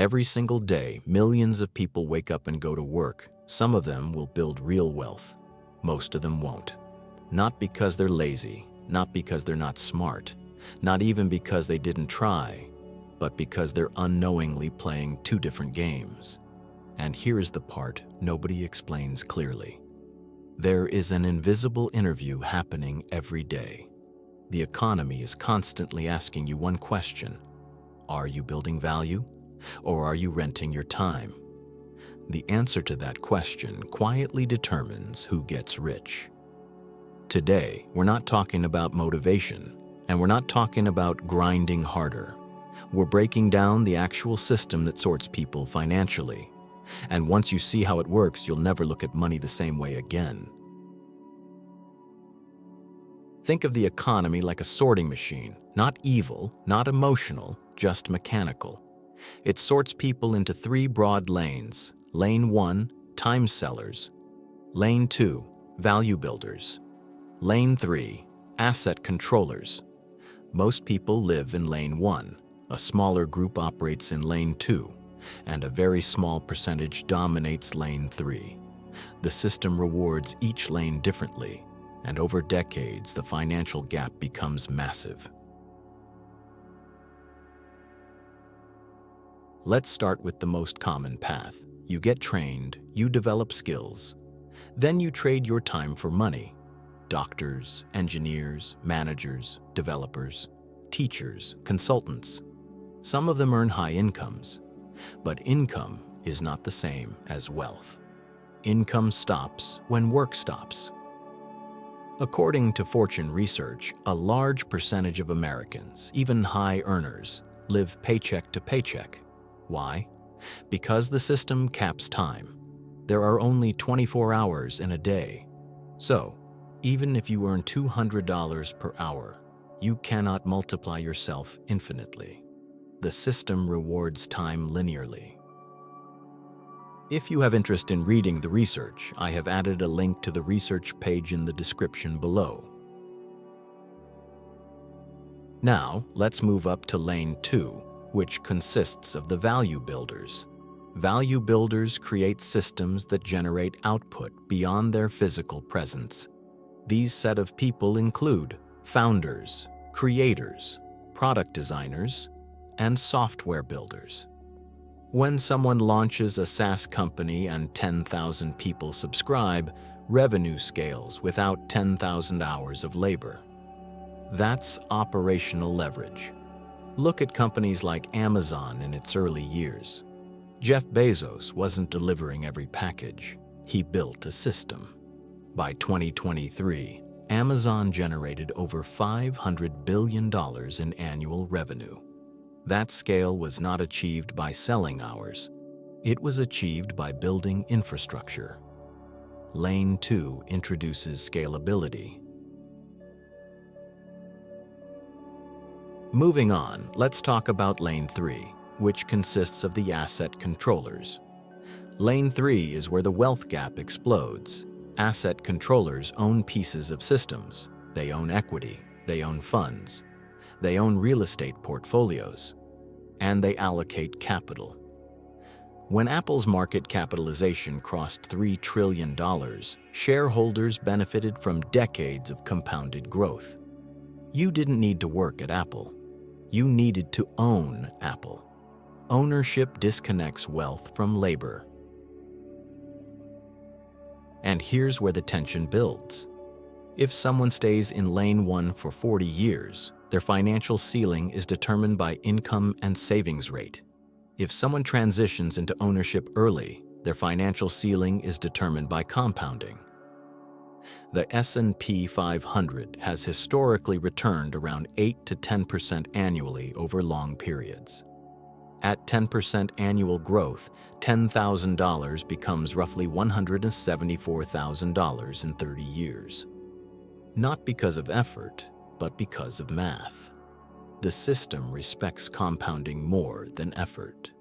Every single day, millions of people wake up and go to work. Some of them will build real wealth. Most of them won't. Not because they're lazy, not because they're not smart, not even because they didn't try, but because they're unknowingly playing two different games. And here is the part nobody explains clearly. There is an invisible interview happening every day. The economy is constantly asking you one question: are you building value, or are you renting your time? The answer to that question quietly determines who gets rich. Today, we're not talking about motivation, and we're not talking about grinding harder. We're breaking down the actual system that sorts people financially. And once you see how it works, you'll never look at money the same way again. Think of the economy like a sorting machine, not evil, not emotional, just mechanical. It sorts people into three broad lanes. Lane 1, time sellers. Lane 2, value builders. Lane 3, asset controllers. Most people live in Lane 1. A smaller group operates in Lane 2, and a very small percentage dominates Lane 3. The system rewards each lane differently, and over decades, the financial gap becomes massive. Let's start with the most common path. You get trained, you develop skills. Then you trade your time for money. Doctors, engineers, managers, developers, teachers, consultants. Some of them earn high incomes, but income is not the same as wealth. Income stops when work stops. According to Fortune Research, a large percentage of Americans, even high earners, live paycheck to paycheck. Why? Because the system caps time. There are only 24 hours in a day. So, even if you earn $200 per hour, you cannot multiply yourself infinitely. The system rewards time linearly. If you have interest in reading the research, I have added a link to the research page in the description below. Now, let's move up to Lane 2, which consists of the value builders. Value builders create systems that generate output beyond their physical presence. These set of people include founders, creators, product designers, and software builders. When someone launches a SaaS company and 10,000 people subscribe, revenue scales without 10,000 hours of labor. That's operational leverage. Look at companies like Amazon in its early years. Jeff Bezos wasn't delivering every package. He built a system. By 2023, Amazon generated over $500 billion in annual revenue. That scale was not achieved by selling hours. It was achieved by building infrastructure. Lane 2 introduces scalability. Moving on, let's talk about Lane 3, which consists of the asset controllers. Lane 3 is where the wealth gap explodes. Asset controllers own pieces of systems. They own equity, they own funds, they own real estate portfolios, and they allocate capital. When Apple's market capitalization crossed $3 trillion, shareholders benefited from decades of compounded growth. You didn't need to work at Apple. You needed to own Apple. Ownership disconnects wealth from labor. And here's where the tension builds. If someone stays in Lane 1 for 40 years, their financial ceiling is determined by income and savings rate. If someone transitions into ownership early, their financial ceiling is determined by compounding. The S&P 500 has historically returned around 8 to 10% annually over long periods. At 10% annual growth, $10,000 becomes roughly $174,000 in 30 years. Not because of effort, but because of math. The system respects compounding more than effort.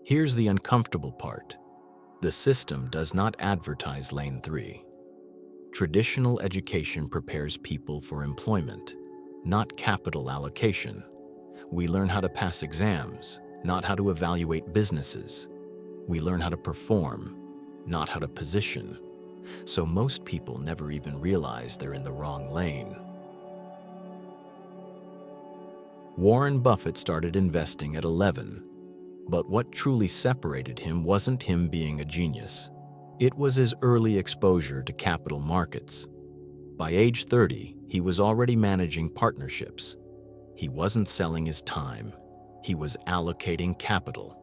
Here's the uncomfortable part. The system does not advertise Lane 3. Traditional education prepares people for employment, not capital allocation. We learn how to pass exams, not how to evaluate businesses. We learn how to perform, not how to position. So most people never even realize they're in the wrong lane. Warren Buffett started investing at 11, but what truly separated him wasn't him being a genius. It was his early exposure to capital markets. By age 30, he was already managing partnerships. He wasn't selling his time. He was allocating capital.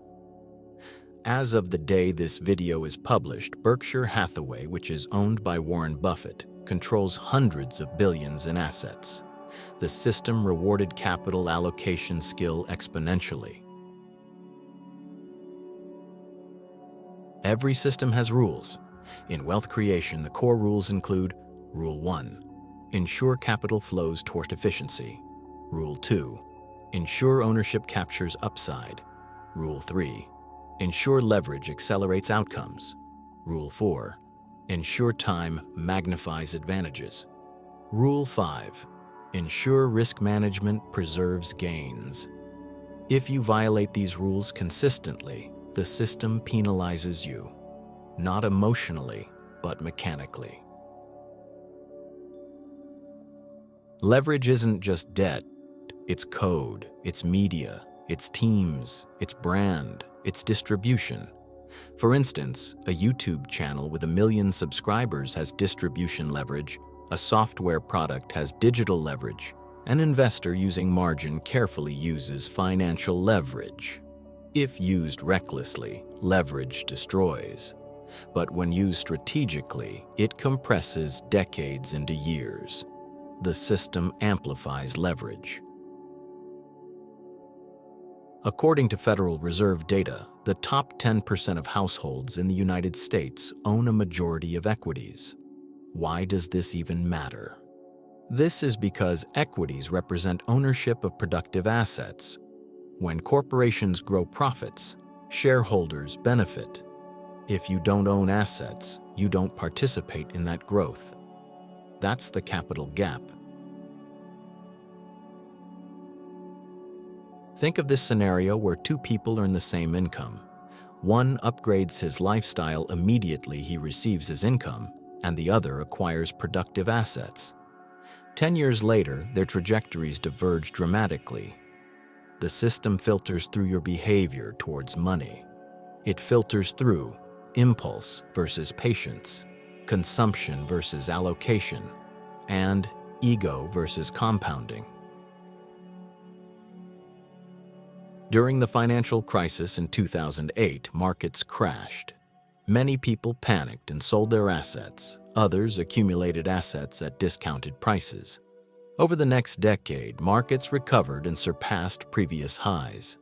As of the day this video is published, Berkshire Hathaway, which is owned by Warren Buffett, controls hundreds of billions in assets. The system rewarded capital allocation skill exponentially. Every system has rules. In wealth creation, the core rules include Rule 1. Ensure capital flows toward efficiency. Rule 2. Ensure ownership captures upside. Rule 3. Ensure leverage accelerates outcomes. Rule 4. Ensure time magnifies advantages. Rule 5. Ensure risk management preserves gains. If you violate these rules consistently, the system penalizes you, not emotionally, but mechanically. Leverage isn't just debt, it's code, it's media, it's teams, it's brand, it's distribution. For instance, a YouTube channel with 1 million subscribers has distribution leverage, a software product has digital leverage, an investor using margin carefully uses financial leverage. If used recklessly, leverage destroys. But when used strategically, it compresses decades into years. The system amplifies leverage. According to Federal Reserve data, the top 10% of households in the United States own a majority of equities. Why does this even matter? This is because equities represent ownership of productive assets. When corporations grow profits, shareholders benefit. If you don't own assets, you don't participate in that growth. That's the capital gap. Think of this scenario where two people earn the same income. One upgrades his lifestyle immediately he receives his income, and the other acquires productive assets. 10 years later, their trajectories diverge dramatically. The system filters through your behavior towards money. It filters through impulse versus patience, consumption versus allocation, and ego versus compounding. During the financial crisis in 2008, markets crashed. Many people panicked and sold their assets. Others accumulated assets at discounted prices. Over the next decade, markets recovered and surpassed previous highs.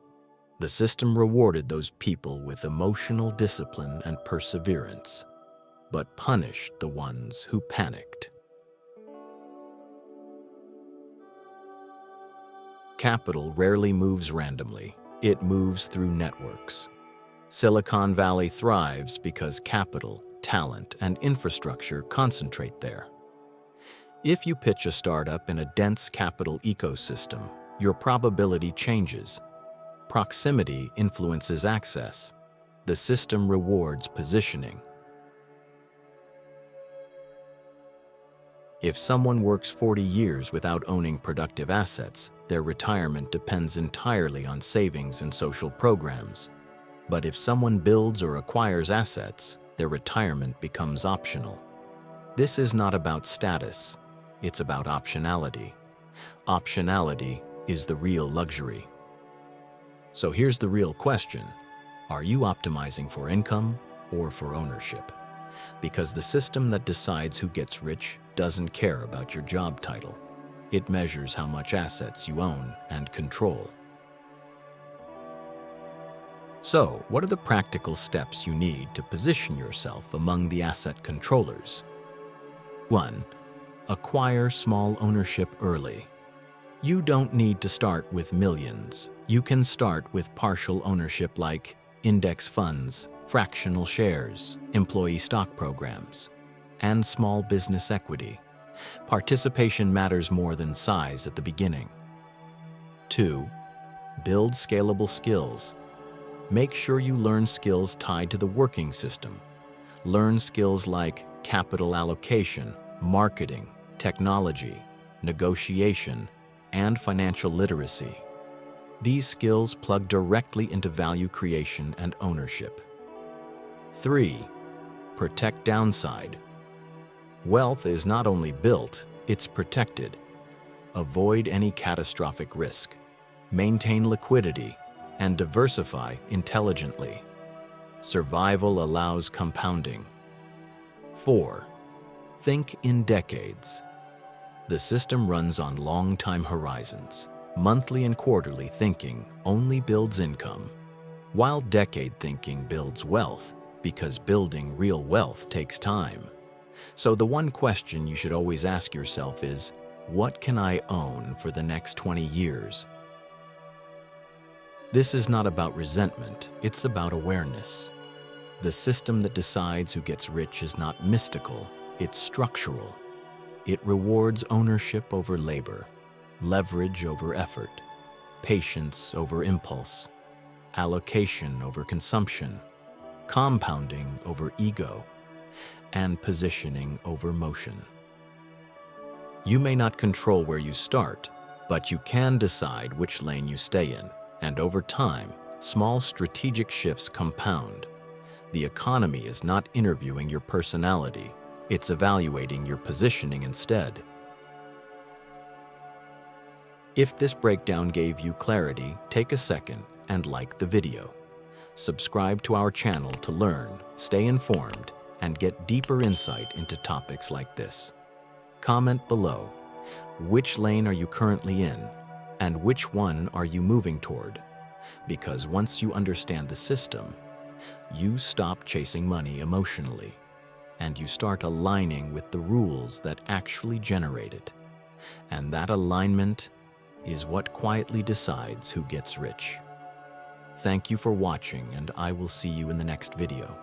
The system rewarded those people with emotional discipline and perseverance, but punished the ones who panicked. Capital rarely moves randomly. It moves through networks. Silicon Valley thrives because capital, talent, and infrastructure concentrate there. If you pitch a startup in a dense capital ecosystem, your probability changes. Proximity influences access. The system rewards positioning. If someone works 40 years without owning productive assets, their retirement depends entirely on savings and social programs. But if someone builds or acquires assets, their retirement becomes optional. This is not about status, it's about optionality. Optionality is the real luxury. So here's the real question. Are you optimizing for income or for ownership? Because the system that decides who gets rich doesn't care about your job title. It measures how much assets you own and control. So, what are the practical steps you need to position yourself among the asset controllers? 1. Acquire small ownership early. You don't need to start with millions. You can start with partial ownership like index funds, fractional shares, employee stock programs, and small business equity. Participation matters more than size at the beginning. 2. Build scalable skills. Make sure you learn skills tied to the working system. Learn skills like capital allocation, marketing, technology, negotiation, and financial literacy. These skills plug directly into value creation and ownership. 3. Protect downside. Wealth is not only built, it's protected. Avoid any catastrophic risk. Maintain liquidity and diversify intelligently. Survival allows compounding. 4. Think in decades. The system runs on long time horizons. Monthly and quarterly thinking only builds income, while decade thinking builds wealth, because building real wealth takes time. So the one question you should always ask yourself is, what can I own for the next 20 years? This is not about resentment, it's about awareness. The system that decides who gets rich is not mystical, it's structural. It rewards ownership over labor, leverage over effort, patience over impulse, allocation over consumption, compounding over ego, and positioning over motion. You may not control where you start, but you can decide which lane you stay in, and over time, small strategic shifts compound. The economy is not interviewing your personality, it's evaluating your positioning instead. If this breakdown gave you clarity, take a second and like the video. Subscribe to our channel to learn, stay informed, and get deeper insight into topics like this. Comment below, which lane are you currently in, and which one are you moving toward? Because once you understand the system, you stop chasing money emotionally, and you start aligning with the rules that actually generate it. And that alignment is what quietly decides who gets rich. Thank you for watching, and I will see you in the next video.